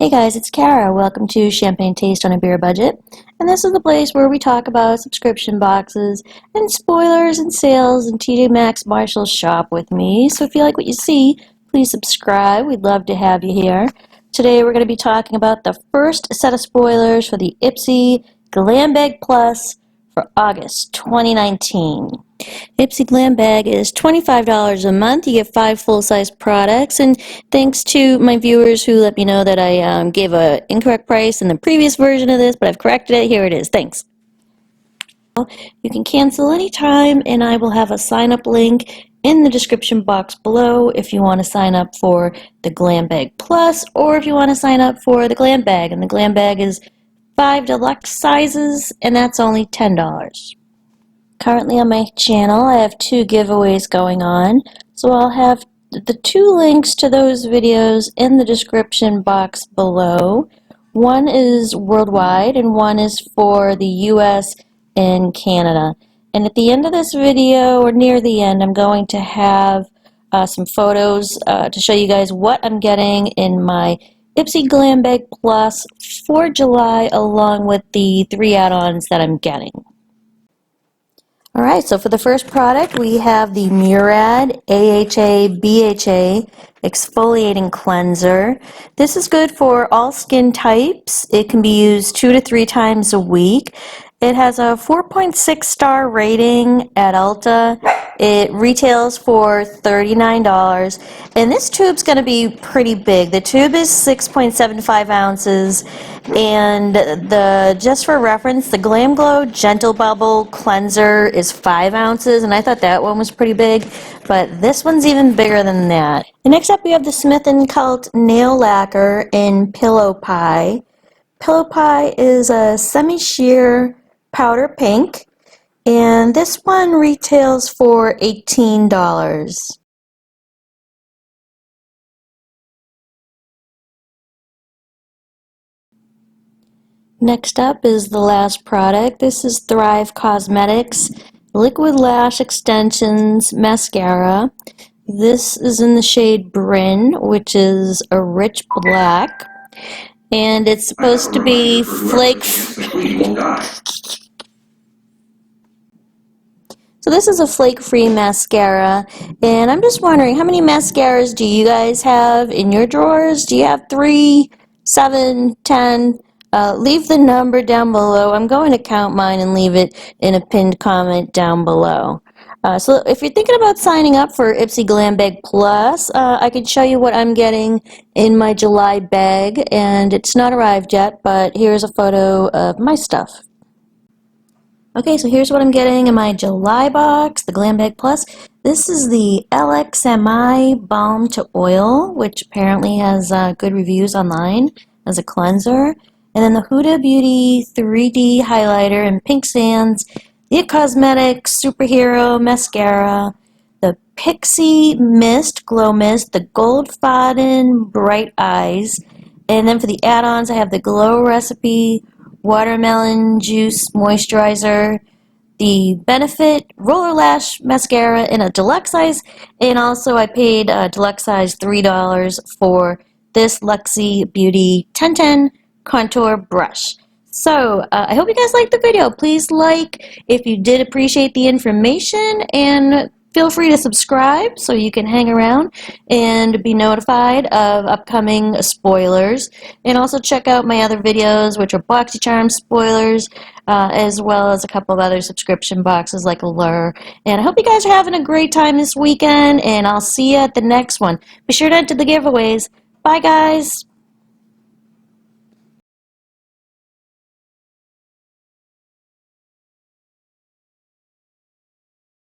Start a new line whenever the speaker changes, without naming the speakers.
Hey guys, it's Kara. Welcome to Champagne Taste on a Beer Budget. And this is the place where we talk about subscription boxes and spoilers and sales and TJ Maxx Marshall shop with me. So if you like what you see, please subscribe. We'd love to have you here. Today we're going to be talking about the first set of spoilers for the IPSY Glam Bag Plus for August 2019. IPSY Glam Bag is $25 a month. You get 5 full-size products, and thanks to my viewers who let me know that I gave an incorrect price in the previous version of this, but I've corrected it. Here it is. Thanks. You can cancel anytime, and I will have a sign-up link in the description box below if you want to sign up for the Glam Bag Plus, or if you want to sign up for the Glam Bag. And the Glam Bag is 5 deluxe sizes, and that's only $10. Currently on my channel, I have 2 giveaways going on, so I'll have the 2 links to those videos in the description box below. One is worldwide, and one is for the US and Canada. And at the end of this video, or near the end, I'm going to have some photos to show you guys what I'm getting in my IPSY Glam Bag Plus for July, along with the 3 add-ons that I'm getting. Alright, so for the first product, we have the Murad AHA BHA Exfoliating Cleanser. This is good for all skin types. It can be used 2 to 3 times a week. It has a 4.6 star rating at Ulta. It retails for $39, and this tube's going to be pretty big. The tube is 6.75 ounces, and just for reference, the Glam Glow Gentle Bubble Cleanser is 5 ounces, and I thought that one was pretty big, but this one's even bigger than that. And next up, we have the Smith & Cult Nail Lacquer in Pillow Pie. Pillow Pie is a semi-sheer powder pink, and this one retails for $18. Next up is the last product. This is Thrive Cosmetics Liquid Lash Extensions Mascara. This is in the shade Bryn, which is a rich black, and it's supposed to be flake. So this is a flake-free mascara, and I'm just wondering, how many mascaras do you guys have in your drawers? Do you have 3, 7, 10? Leave the number down below. I'm going to count mine and leave it in a pinned comment down below. So if you're thinking about signing up for IPSY Glam Bag Plus, I could show you what I'm getting in my July bag, and it's not arrived yet, but here's a photo of my stuff. Okay, so here's what I'm getting in my July box, the Glam Bag Plus. This is the LXMI Balm to Oil, which apparently has good reviews online as a cleanser. And then the Huda Beauty 3D Highlighter in Pink Sands, the It Cosmetics Superhero Mascara, the Pixie Mist, Glow Mist, the Gold Fondant Bright Eyes. And then for the add-ons, I have the Glow Recipe Watermelon Juice Moisturizer, the Benefit Roller Lash Mascara in a deluxe size, and also I paid deluxe size $3 for this Luxie Beauty 1010 Contour Brush. So I hope you guys liked the video. Please like if you did appreciate the information, and feel free to subscribe so you can hang around and be notified of upcoming spoilers. And also check out my other videos, which are BoxyCharm spoilers, as well as a couple of other subscription boxes like Allure. And I hope you guys are having a great time this weekend, and I'll see you at the next one. Be sure to enter the giveaways. Bye, guys.